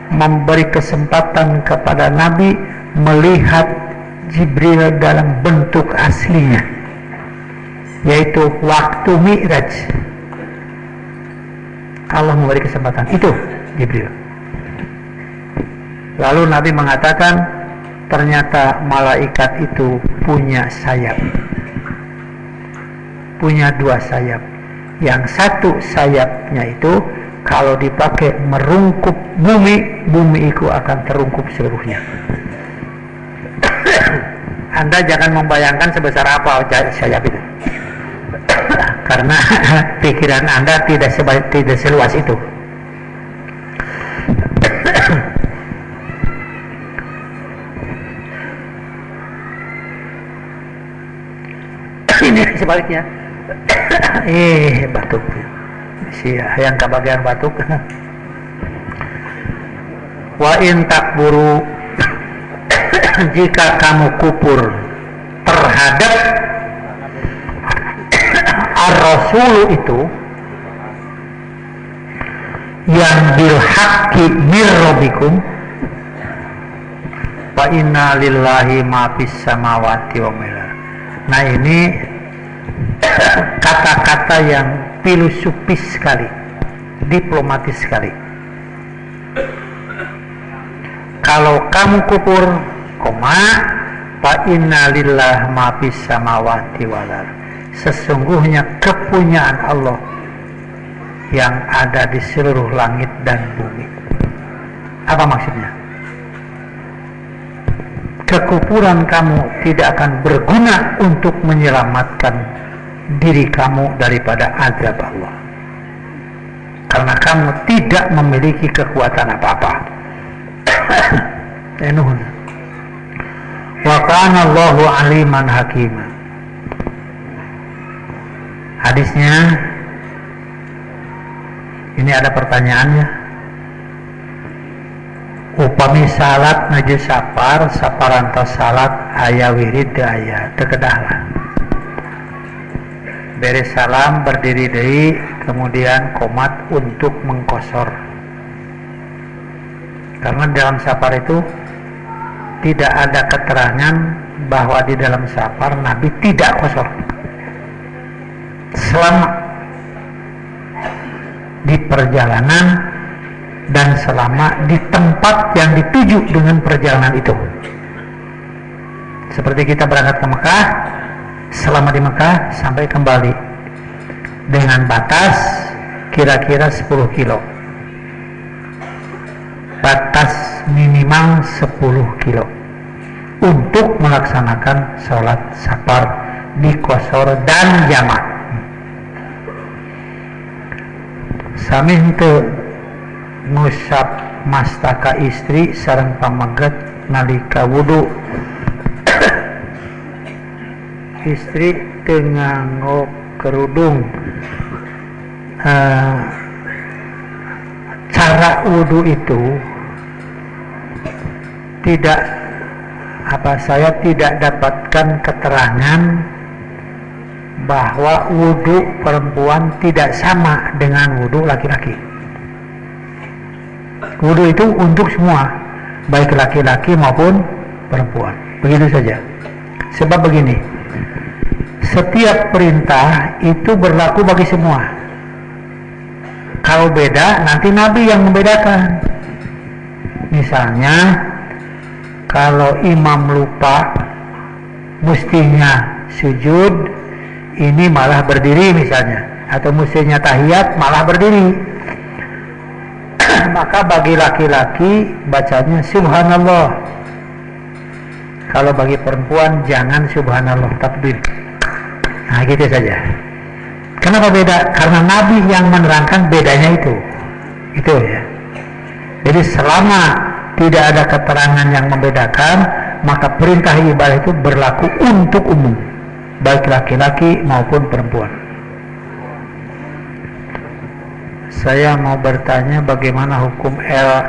memberi kesempatan kepada Nabi melihat Jibril dalam bentuk aslinya, yaitu waktu Mi'raj. Allah memberi kesempatan itu Jibril. Lalu Nabi mengatakan, ternyata malaikat itu punya sayap, punya dua sayap. Yang satu sayapnya itu kalau dipakai merungkup bumi, bumi itu akan terungkup seluruhnya. Anda jangan membayangkan sebesar apa sayap itu. Karena pikiran Anda tidak seluas itu. Ini sebaliknya. Batuk. Si yang kebagian batuk. Wa in takburu, jika kamu kufur terhadap ar-rasul itu yang bil haqqi mir rabbikum, fa inna lillahi ma fis samawati wa ma. Nah, ini kata-kata yang filosofis sekali, diplomatis sekali. Kalau kamu kufur, fa inna lillahi ma fis samawati wal ardh, sesungguhnya kepunyaan Allah yang ada di seluruh langit dan bumi. Apa maksudnya? Kekufuran kamu tidak akan berguna untuk menyelamatkan diri kamu daripada azab Allah, karena kamu tidak memiliki kekuatan apa-apa. Wa kana Allahu aliman hakima. Hadisnya ini ada pertanyaannya. Upami salat ngaju sapar, saparantos salat aya wirid aya tekedahlah. Beres salam berdiri deui, kemudian qomat untuk mengkosor. Karena dalam sapar itu tidak ada keterangan bahwa di dalam sapar Nabi tidak kosor. Selama di perjalanan dan selama di tempat yang dituju dengan perjalanan itu. Seperti kita berangkat ke Mekah, selama di Mekah sampai kembali dengan batas kira-kira 10 kilo. Batas minimal 10 kilo untuk melaksanakan sholat safar di qasar dan jamak. Sami henteu ngusap mastaka istri sareng pamaget nalika wudu. Istri teu nganggo kerudung. Cara wudu itu saya tidak dapatkan keterangan bahwa wudu perempuan tidak sama dengan wudu laki-laki. Wudu itu untuk semua, baik laki-laki maupun perempuan. Begitu saja. Sebab begini, setiap perintah itu berlaku bagi semua. Kalau beda, nanti Nabi yang membedakan. Misalnya, kalau imam lupa, mestinya sujud, ini malah berdiri misalnya. Atau mestinya tahiyat, malah berdiri. Maka bagi laki-laki, bacanya subhanallah. Kalau bagi perempuan, jangan subhanallah, takbir. Nah, gitu saja. Kenapa beda? Karena Nabi yang menerangkan bedanya itu ya. Jadi selama tidak ada keterangan yang membedakan, maka perintah ibadah itu berlaku untuk umum, baik laki-laki maupun perempuan. Saya mau bertanya bagaimana hukum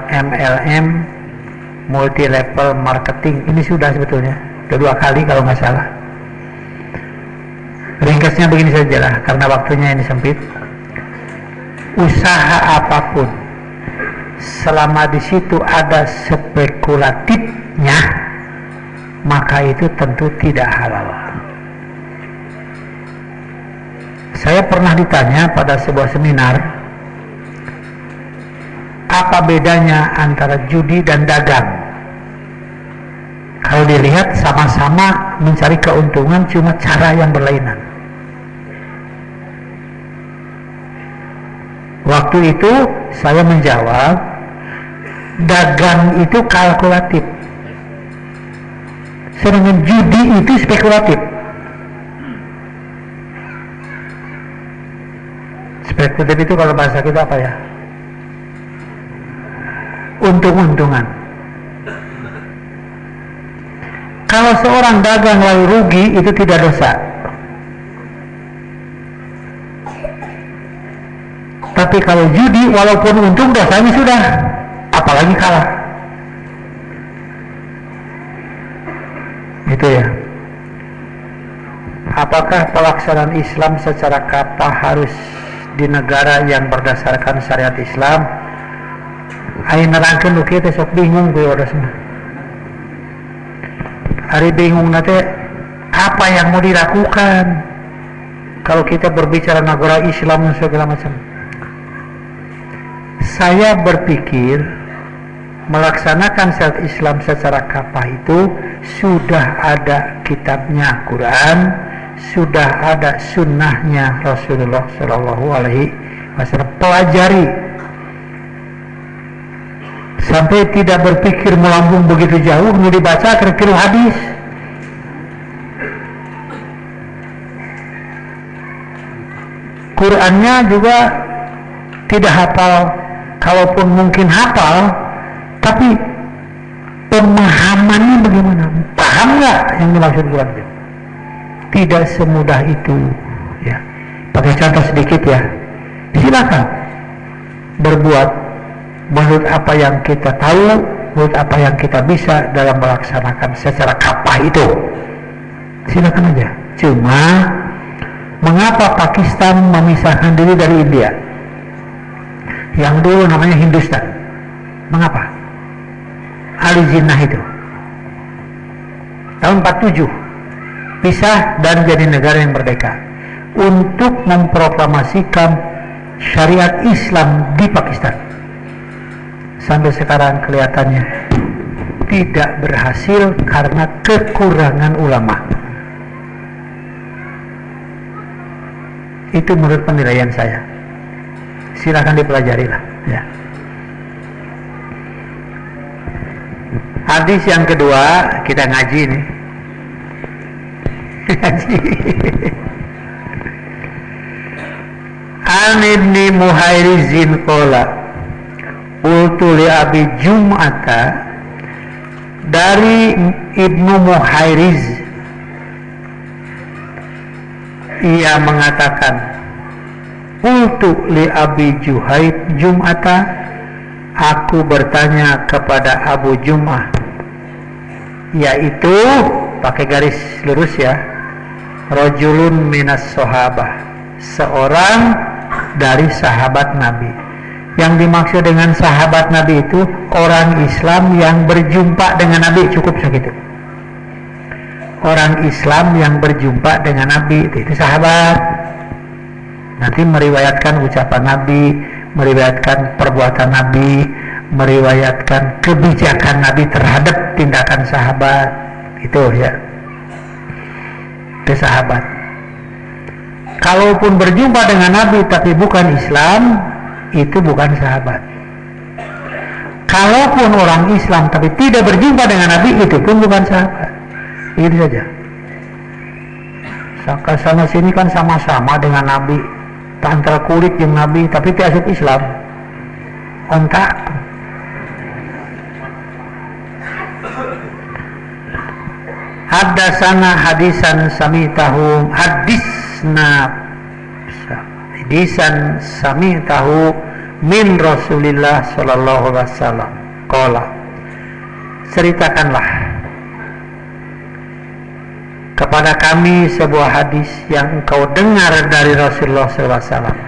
MLM, multi level marketing. Ini sudah sebetulnya kedua kali kalau nggak salah. Ringkasnya begini sajalah, karena waktunya ini sempit. Usaha apapun, selama di situ ada spekulatifnya, maka itu tentu tidak halal. Saya pernah ditanya pada sebuah seminar, apa bedanya antara judi dan dagang? Kalau dilihat sama-sama mencari keuntungan, cuma cara yang berlainan. Waktu itu saya menjawab, dagang itu kalkulatif, sedangkan judi itu spekulatif. Spekulatif itu kalau bahasa kita apa ya? Untung-untungan. Kalau seorang dagang lalu rugi, itu tidak dosa. Tapi kalau judi, walaupun untung, dosanya sudah, apalagi kalah. Itu ya. Apakah pelaksanaan Islam secara kata harus di negara yang berdasarkan syariat Islam? Ayo nerangkan lu kita sok bingung gue udah semua. Hari bingung nanti apa yang mau dilakukan kalau kita berbicara negara Islam dan segala macam. Saya berpikir melaksanakan syariat Islam secara kafah itu sudah ada kitabnya Quran, sudah ada sunnahnya Rasulullah Shallallahu Alaihi Wasallam. Pelajari sampai tidak berpikir melambung begitu jauh, mau dibaca kira-kira hadis. Qurannya juga tidak hafal, kalaupun mungkin hafal, tapi pemahamannya bagaimana? Paham nggak yang dimaksud Quran? Tidak semudah itu, ya. Pakai contoh sedikit ya. Silakan berbuat menurut apa yang kita tahu, menurut apa yang kita bisa dalam melaksanakan secara kafah itu. Silakan aja. Cuma mengapa Pakistan memisahkan diri dari India? Yang dulu namanya Hindustan. Mengapa? Ali Jinnah itu tahun 47 pisah dan jadi negara yang merdeka untuk memproklamasikan syariat Islam di Pakistan. Sampai sekarang kelihatannya tidak berhasil karena kekurangan ulama. Itu menurut penilaian saya. Silakan dipelajari lah, ya. Hadis yang kedua, kita ngaji nih. Ngaji. An Ibni Muhairizin qala qultu li Abi Jum'ata, dari Ibnu Muhairiz ia mengatakan, qultu li Abi Jum'ata, aku bertanya kepada Abu Jum'ah, yaitu pakai garis lurus ya, rajulun minas sahabah, seorang dari sahabat Nabi. Yang dimaksud dengan sahabat Nabi itu orang Islam yang berjumpa dengan Nabi, cukup segitu. Orang Islam yang berjumpa dengan Nabi itu sahabat. Nanti meriwayatkan ucapan Nabi, meriwayatkan perbuatan Nabi, meriwayatkan kebijakan Nabi terhadap tindakan sahabat. Itu ya, itu sahabat. Kalaupun berjumpa dengan Nabi tapi bukan Islam, itu bukan sahabat. Kalaupun orang Islam tapi tidak berjumpa dengan Nabi, itu pun bukan sahabat. Itu saja. Sana sini kan sama-sama dengan Nabi, antara kulit yang Nabi, tapi tidak asup Islam. Ontak. Hadasana hadisan samitahu, hadisan samitahu min Rasulillah sallallahu alaihi wasallam. Qala, ceritakanlah kepada kami sebuah hadis yang engkau dengar dari Rasulullah sallallahu alaihi wasallam.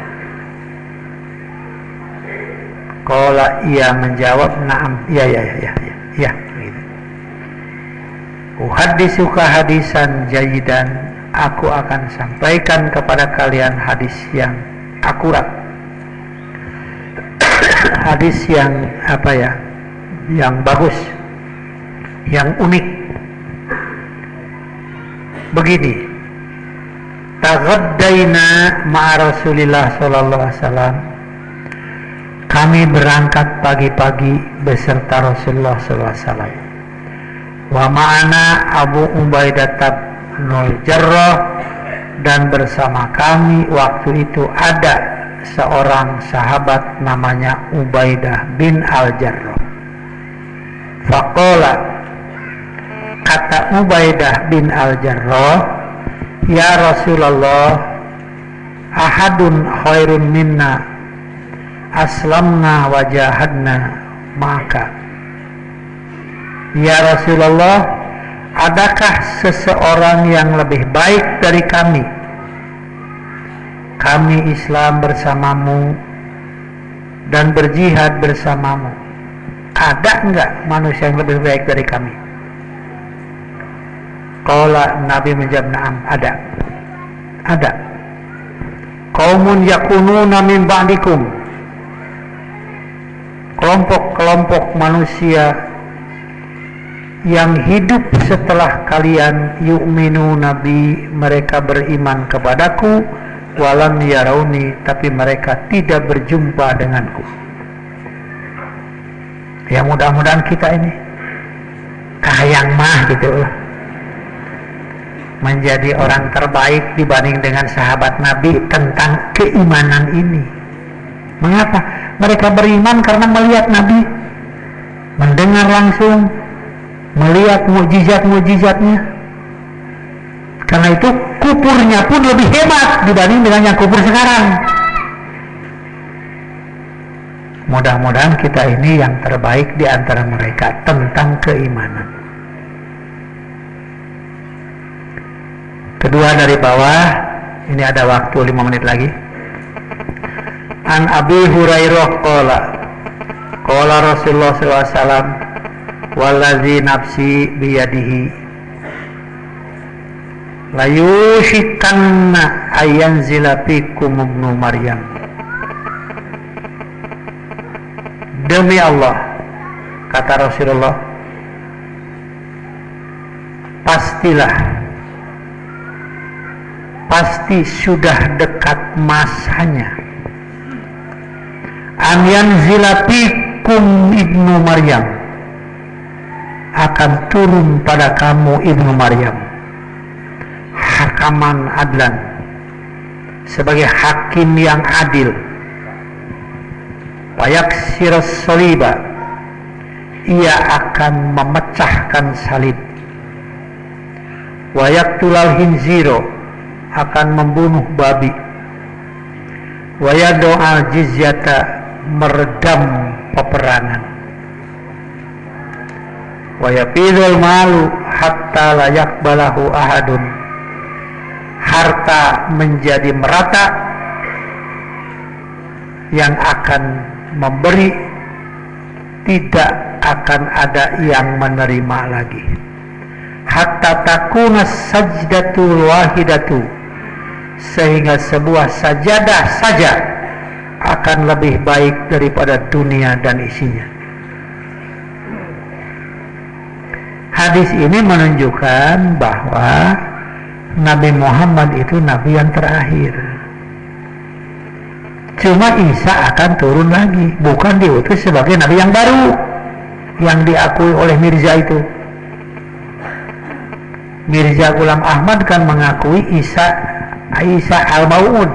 Qala, ia menjawab, na'am, ya. Uhadisuka hadisan jayidan, aku akan sampaikan kepada kalian hadis yang akurat. Hadis yang apa ya, yang bagus, yang unik. Begini, taghaddaina ma'a Rasulillah sallallahu alaihi wasallam, kami berangkat pagi-pagi beserta Rasulullah SAW. Wa ma'ana Abu Ubaidah bin Jarrah, dan bersama kami waktu itu ada seorang sahabat namanya Ubaidah bin Al-Jarrah. Faqala, kata Ubaidah bin Al-Jarrah, ya Rasulullah, ahadun khairun minna aslamna wa jahadna maka. Ya Rasulullah, adakah seseorang yang lebih baik dari kami? Kami Islam bersamamu dan berjihad bersamamu. Ada enggak manusia yang lebih baik dari kami? Qala, Nabi menjawab, na'am, ada. Ada. Qaumun yakununa min ba'dikum, kelompok-kelompok manusia yang hidup setelah kalian, yu'minu nabi, mereka beriman kepadaku, walam yarauni, tapi mereka tidak berjumpa denganku. Ya mudah-mudahan kita ini kayang mah gitu lah, menjadi orang terbaik dibanding dengan sahabat Nabi tentang keimanan ini. Mengapa? Mereka beriman karena melihat Nabi, mendengar langsung, melihat mukjizat-mukjizatnya. Karena itu kuburnya pun lebih hebat dibanding dengan yang kubur sekarang. Mudah-mudahan kita ini yang terbaik di antara mereka tentang keimanan. Kedua dari bawah, ini ada waktu 5 menit lagi. An Abi Hurairah qala, qala Rasulullah SAW, wallazi nafsi biyadihi la yushikanna ayanzila fikum ibnu Maryam. Demi Allah, kata Rasulullah, pasti sudah dekat masanya an yanzila fikum ibnu Maryam, akan turun pada kamu ibnu Maryam, hakaman adlan, sebagai hakim yang adil. Wayaksiras soliba, ia akan memecahkan salib. Wayaktulal hinziro, akan membunuh babi. Wayado'al jizyata, meredam peperangan. Wayapidul malu hatta layak balahu ahadun, harta menjadi merata, yang akan memberi tidak akan ada yang menerima lagi. Hatta takuna sajdatul wahidatu, sehingga sebuah sajadah saja akan lebih baik daripada dunia dan isinya. Hadis ini menunjukkan bahwa Nabi Muhammad itu Nabi yang terakhir. Cuma Isa akan turun lagi, bukan diutus sebagai Nabi yang baru yang diakui oleh Mirza itu. Mirza Ghulam Ahmad kan mengakui Isa Al-Mau'ud,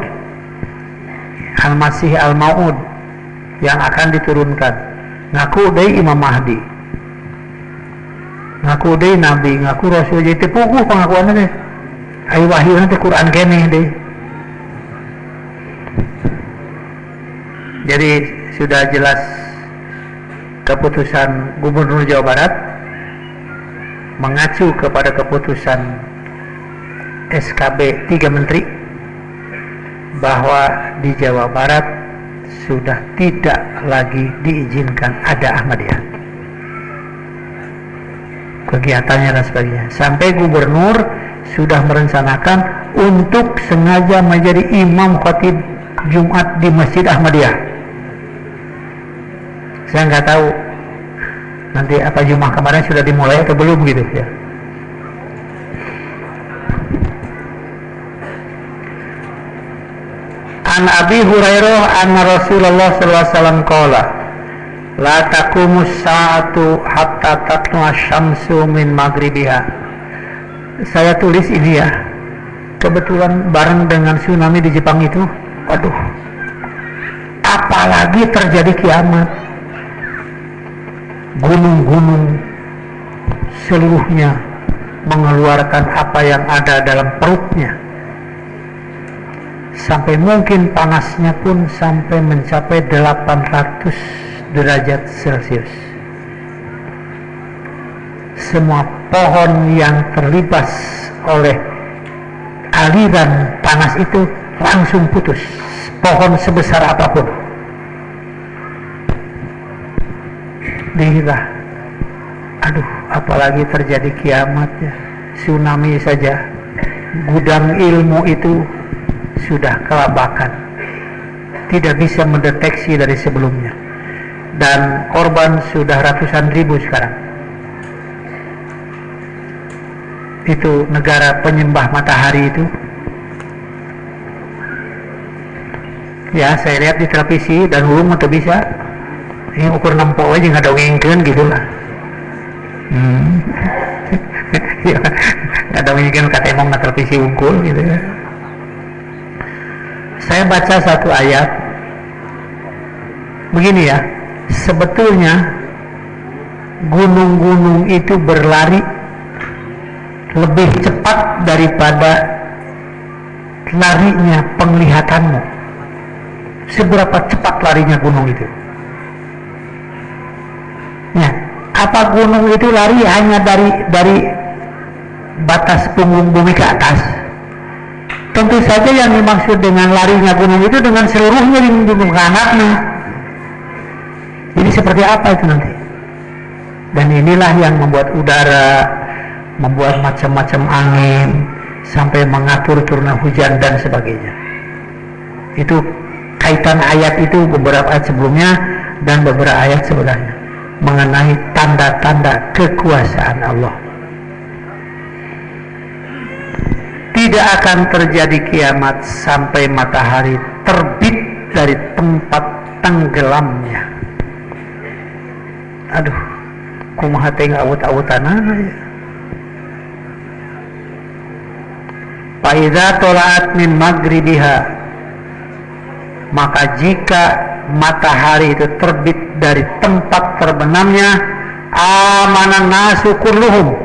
Al-Masih Al-Mau'ud yang akan diturunkan. Ngaku deui Imam Mahdi, ngaku deui Nabi, ngaku Rasul, jadi puguh pengakuannya deh. Ai wahyu nanti Quran keneh deh. Jadi sudah jelas keputusan Gubernur Jawa Barat mengacu kepada keputusan SKB 3 Menteri bahwa di Jawa Barat sudah tidak lagi diizinkan ada Ahmadiyah kegiatannya dan sebagainya. Sampai Gubernur sudah merencanakan untuk sengaja menjadi imam khatib Jumat di Masjid Ahmadiyah. Saya nggak tahu nanti apa Jumat kemarin sudah dimulai atau belum gitu ya. An An Abi Hurairah anna Rasulullah sallallahu alaihi wasallam qala la taqumus sa'atu hatta tatlu'a syamsu min maghribiha. Saya tulis ini ya, kebetulan bareng dengan tsunami di Jepang itu. Waduh, apalagi terjadi kiamat, gunung-gunung seluruhnya mengeluarkan apa yang ada dalam perutnya, sampai mungkin panasnya pun sampai mencapai 800 derajat Celcius. Semua pohon yang terlibas oleh aliran panas itu langsung putus, pohon sebesar apapun. Dihira, aduh, apalagi terjadi kiamat ya, tsunami saja, gudang ilmu itu sudah kelabakan, tidak bisa mendeteksi dari sebelumnya, dan korban sudah ratusan ribu sekarang. Itu negara penyembah matahari itu ya, saya lihat di televisi dan ulung atau bisa ini ukur nempok aja nggak dongengkeun gitu lah. Nggak dongengkeun kata emang nggak televisi unggul gitu ya. Saya baca satu ayat begini ya, sebetulnya gunung-gunung itu berlari lebih cepat daripada larinya penglihatanmu. Seberapa cepat larinya gunung itu ya, apa gunung itu lari hanya dari batas punggung bumi ke atas? Tentu saja yang dimaksud dengan larinya gunung itu dengan seluruhnya di gunung anaknya. Jadi seperti apa itu nanti? Dan inilah yang membuat udara, membuat macam-macam angin, sampai mengatur turunnya hujan dan sebagainya. Itu kaitan ayat itu beberapa ayat sebelumnya dan beberapa ayat sebelumnya mengenai tanda-tanda kekuasaan Allah. Tidak akan terjadi kiamat sampai matahari terbit dari tempat tenggelamnya. Aduh, kumaha teh awut-awutanana ya. Fa idza tola'at min maghribiha, maka jika matahari itu terbit dari tempat terbenamnya, amanan nasu kulluhum,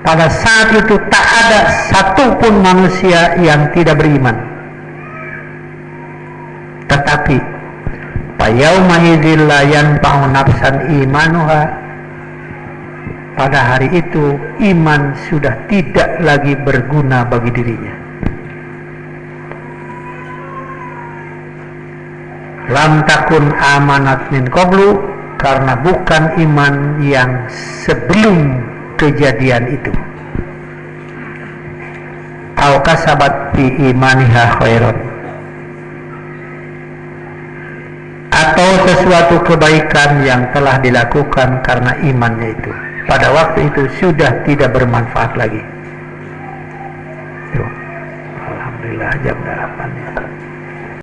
pada saat itu tak ada satupun manusia yang tidak beriman. Tetapi yauma idzil la yanfa'u nafsan imanuha, pada hari itu iman sudah tidak lagi berguna bagi dirinya. Lam takun amanat min qablu, karena bukan iman yang sebelum kejadian itu. Au kasabat fi imaniha khairan, atau sesuatu kebaikan yang telah dilakukan karena imannya itu pada waktu itu sudah tidak bermanfaat lagi. Alhamdulillah jam 8 ya.